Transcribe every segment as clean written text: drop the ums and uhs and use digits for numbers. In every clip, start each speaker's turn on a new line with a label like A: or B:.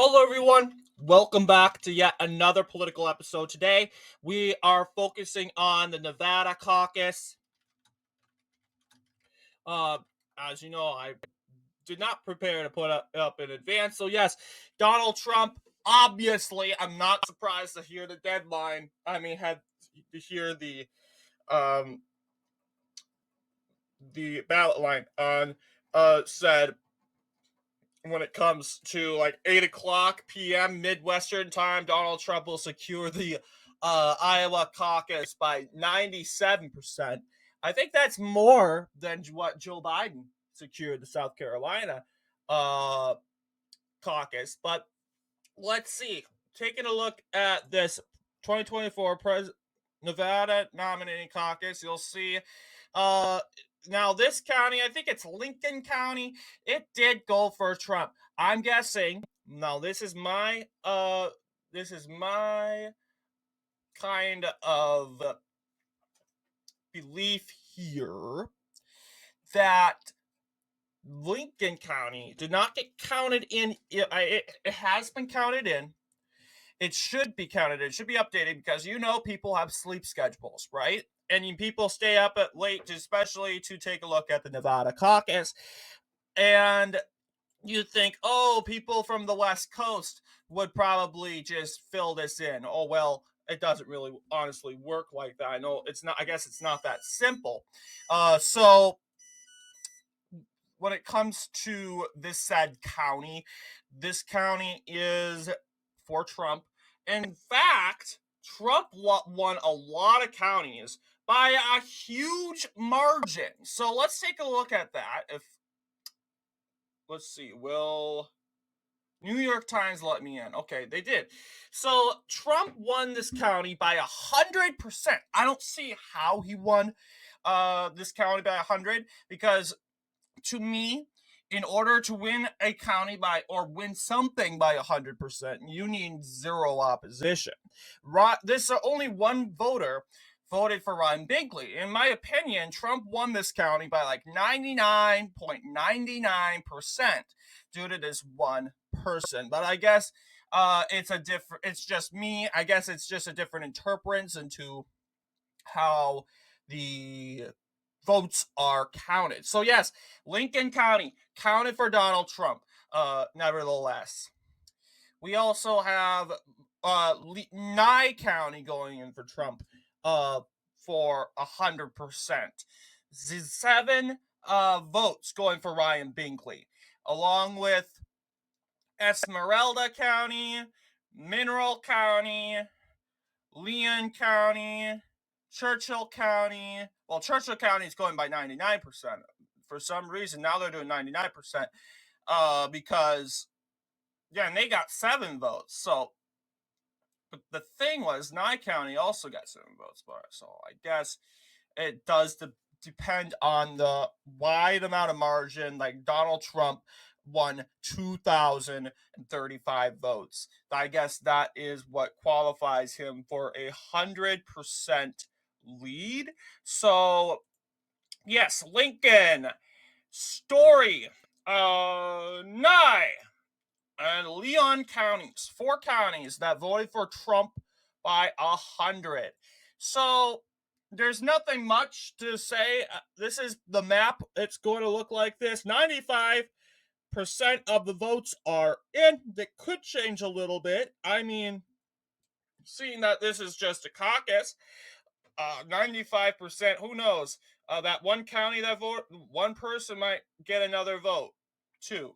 A: Hello, everyone. Welcome back to yet another political episode. Today, we are focusing on the Nevada caucus. Uh, as you know, I did not prepare to put up in advance. So, yes, Donald Trump. Obviously, I'm not surprised to hear the deadline. Had to hear um the ballot line on said when it comes to like 8 o'clock p.m. Midwestern time, Donald Trump will secure the Iowa caucus by 97%. I think that's more than what Joe Biden secured the South Carolina uh, caucus. But let's see. Taking a look at this 2024 Nevada nominating caucus, you'll see uh, now this county, I think it's Lincoln County, it did go for Trump. I'm guessing. Now this is my kind of belief here that Lincoln County did not get counted in. It has been counted in. It should be counted. It should be updated because people have sleep schedules, right? And people stay up at late, especially to take a look at the Nevada caucus. And you think, oh, people from the West Coast would probably just fill this in. Oh, well, it doesn't really honestly work like that. I know it's not. I guess it's not that simple. So when it comes to this said county, this county is for Trump. In fact, Trump won a lot of counties by a huge margin. So let's take a look at that. Let's see, will New York Times let me in? Okay, they did. So Trump won this county by 100%. I don't see how he won this county by 100 because to me, in order to win a county by or win something by 100%, you need zero opposition. This only one voter voted for Ryan Bingley. In my opinion, Trump won this county by like 99.99% due to this one person. But I guess it's just me. I guess it's just a different interference into how the votes are counted. So yes, Lincoln County counted for Donald Trump. Nevertheless, we also have Nye County going in for Trump for 100%. 7 votes going for Ryan Bingley, along with Esmeralda County, Mineral County, Leon County, Churchill County. Well, Churchill County is going by 99%. For some reason, now they're doing 99% because, yeah, and they got 7 votes. So, but the thing was, Nye County also got 7 votes. So I guess it does depend on the wide amount of margin. Like Donald Trump won 2,035 votes. I guess that is what qualifies him for 100% lead. So yes, Lincoln, Story, Nye, and Leon counties, 4 counties that voted for Trump by 100. So there's nothing much to say. This is the map. It's going to look like this. 95% of the votes are in. That could change a little bit. I mean, seeing that this is just a caucus, 95%, who knows? That one county that vote, one person might get another vote, too.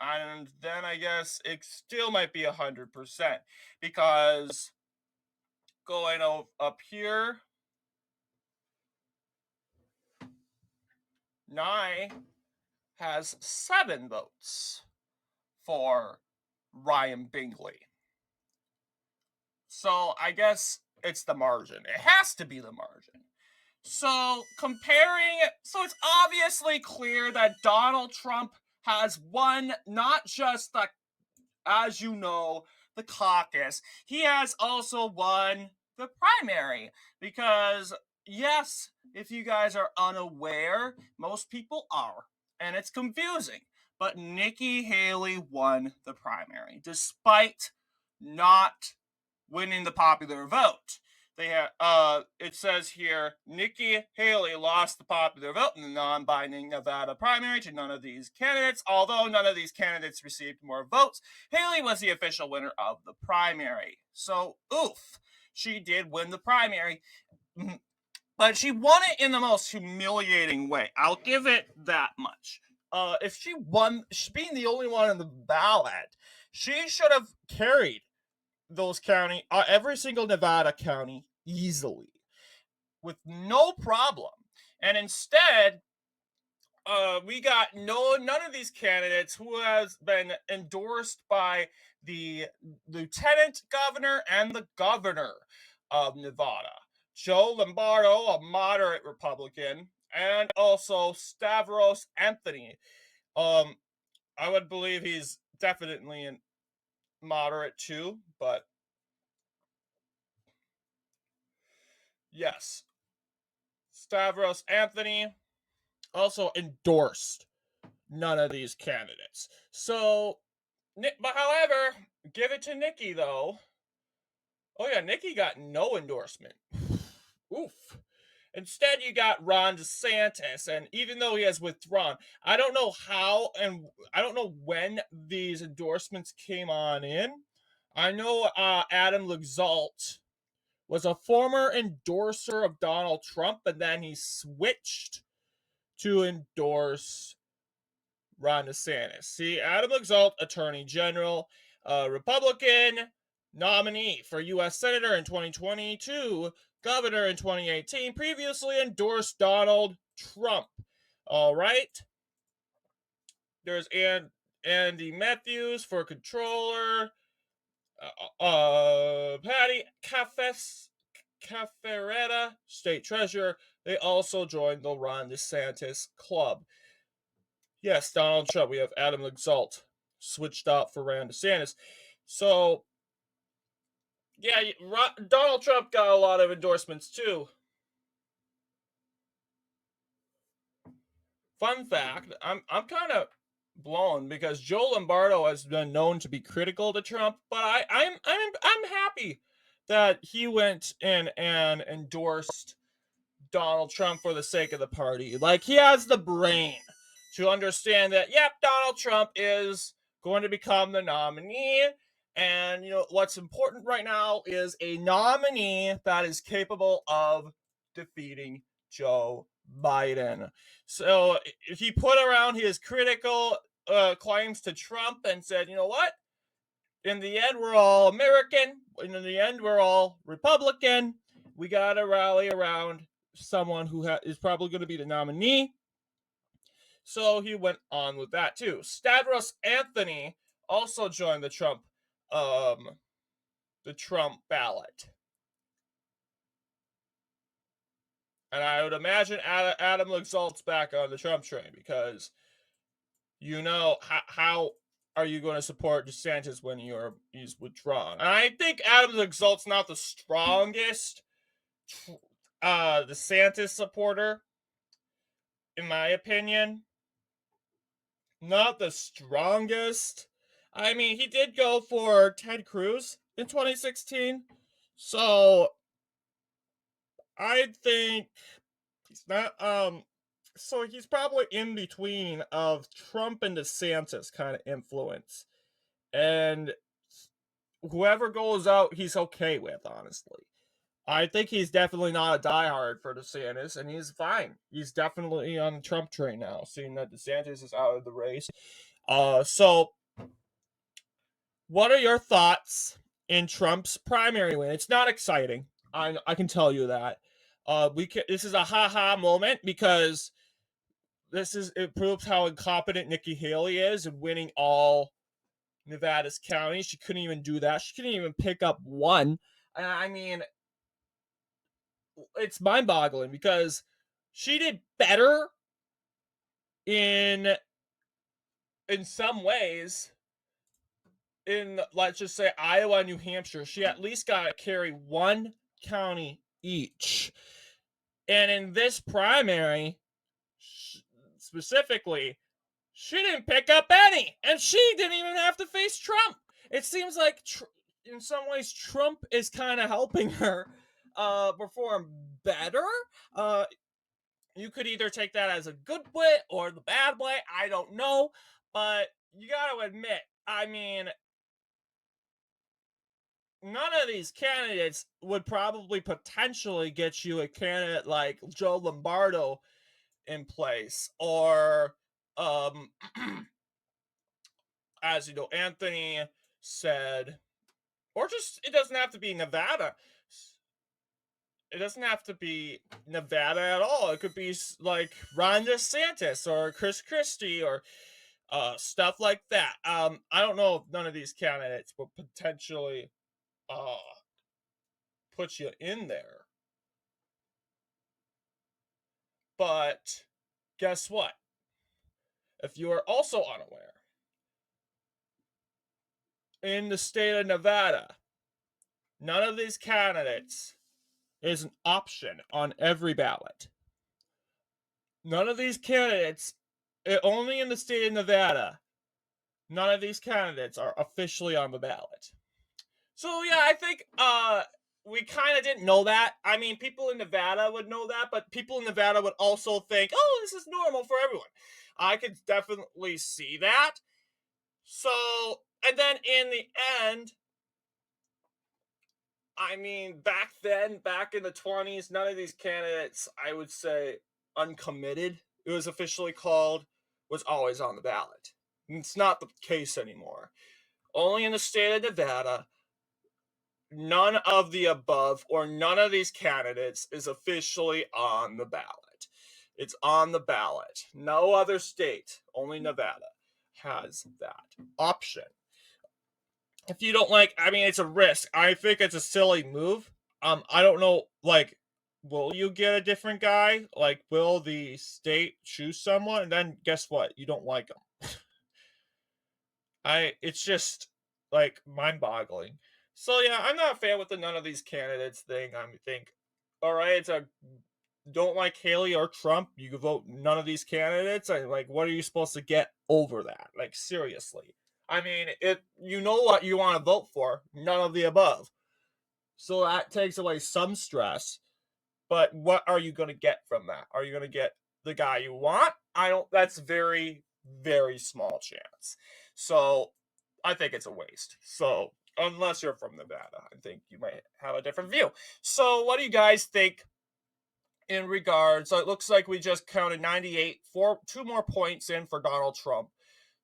A: And then I guess it still might be 100% because going up here, Nye has 7 votes for Ryan Bingley. So I guess it's the margin. It has to be the margin. So comparing, so it's obviously clear that Donald Trump has won not just as you know, the caucus. He has also won the primary because, yes, if you guys are unaware, most people are, and it's confusing. but Nikki Haley won the primary despite not winning the popular vote. They had, it says here, Nikki Haley lost the popular vote in the non-binding Nevada primary to none of these candidates. Although none of these candidates received more votes, Haley was the official winner of the primary. So, oof, she did win the primary. But she won it in the most humiliating way. I'll give it that much. If she won, being the only one on the ballot, she should have carried those every single Nevada county easily with no problem. And instead, we got none of these candidates who has been endorsed by the lieutenant governor and the governor of Nevada. Joe Lombardo, a moderate Republican, and also Stavros Anthony. I would believe he's definitely a moderate too, but yes, Stavros Anthony also endorsed none of these candidates. So, but however, give it to Nikki though. Oh yeah, Nikki got no endorsement. Oof. Instead, you got Ron DeSantis, and even though he has withdrawn, I don't know how and I don't know when these endorsements came on in. I know Adam Laxalt was a former endorser of Donald Trump, and then he switched to endorse Ron DeSantis. See, Adam Laxalt, Attorney General, Republican nominee for U.S. Senator in 2022, Governor in 2018, previously endorsed Donald Trump. All right. There's Andy Matthews for Controller. Patty Cafferetta, State Treasurer. They also joined the Ron DeSantis Club. Yes, Donald Trump. We have Adam Laxalt switched out for Ron DeSantis. So, yeah, Donald Trump got a lot of endorsements too. Fun fact: I'm kind of blown because Joe Lombardo has been known to be critical to Trump, but I'm happy that he went in and endorsed Donald Trump for the sake of the party. Like, he has the brain to understand that, yep, Donald Trump is going to become the nominee. And, what's important right now is a nominee that is capable of defeating Joe Biden. So he put around his critical claims to Trump and said, you know what? In the end, we're all American. In the end, we're all Republican. We got to rally around someone who is probably going to be the nominee. So he went on with that too. Stavros Anthony also joined the Trump ballot. And I would imagine Adam Laxalt's back on the Trump train because how are you going to support DeSantis when he's withdrawn? And I think Adam Laxalt's not the strongest DeSantis supporter, in my opinion. Not the strongest. I mean, he did go for Ted Cruz in 2016. So I think he's not so he's probably in between of Trump and DeSantis kind of influence. And whoever goes out, he's okay with, honestly. I think he's definitely not a diehard for DeSantis, and he's fine. He's definitely on the Trump train now, seeing that DeSantis is out of the race. So what are your thoughts in Trump's primary win? It's not exciting. I can tell you that. This is a ha-ha moment because it proves how incompetent Nikki Haley is in winning all Nevada's counties. She couldn't even do that. She couldn't even pick up one. I mean, it's mind-boggling because she did better in some ways in, let's just say, Iowa and New Hampshire. She at least got to carry one county each. And in this primary, specifically, She didn't pick up any, and she didn't even have to face Trump. It seems like, in some ways, Trump is kind of helping her perform better. Uh, you could either take that as a good way or the bad way. I don't know, but you got to admit, I mean, none of these candidates would probably potentially get you a candidate like Joe Lombardo in place, or um as you know, Anthony said, or just, it doesn't have to be Nevada. It doesn't have to be Nevada at all. It could be like Ron DeSantis or Chris Christie or stuff like that. I don't know if none of these candidates will potentially uh put you in there, but guess what? If you are also unaware, in the state of Nevada, none of these candidates is an option on every ballot. None of these candidates, only in the state of Nevada, none of these candidates are officially on the ballot. So yeah, I think we kind of didn't know that. I mean, people in Nevada would know that, but people in Nevada would also think, "Oh, this is normal for everyone." I could definitely see that. So, and then in the end, I mean, back then, back in the 20s, none of these candidates, I would say, uncommitted, it was officially called, was always on the ballot. It's not the case anymore. Only in the state of Nevada, none of the above or none of these candidates is officially on the ballot. It's on the ballot. No other state, only Nevada, has that option. If you don't like, I mean, it's a risk. I think it's a silly move. I don't know, like, will you get a different guy? Like, will the state choose someone? And then guess what? You don't like them. It's just like mind boggling. So yeah, I'm not a fan with the none of these candidates thing. I think, all right, it's a don't like Haley or Trump, you can vote none of these candidates. I like, what are you supposed to get over that? Like, seriously. I mean, it, you know what you want to vote for, none of the above. So that takes away some stress. But what are you going to get from that? Are you going to get the guy you want? I don't, that's very, very small chance. So I think it's a waste. So unless you're from Nevada, I think you might have a different view. So what do you guys think in regards? So it looks like we just counted 98, two more points in for Donald Trump.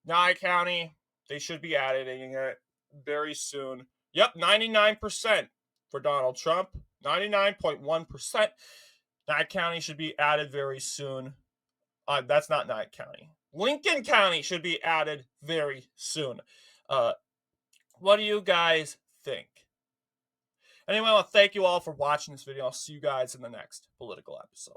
A: Nye County, they should be adding it very soon. Yep, 99% for Donald Trump. 99.1%. Nye County should be added very soon. That's not Nye County. Lincoln County should be added very soon. What do you guys think? Anyway, I want to thank you all for watching this video. I'll see you guys in the next political episode.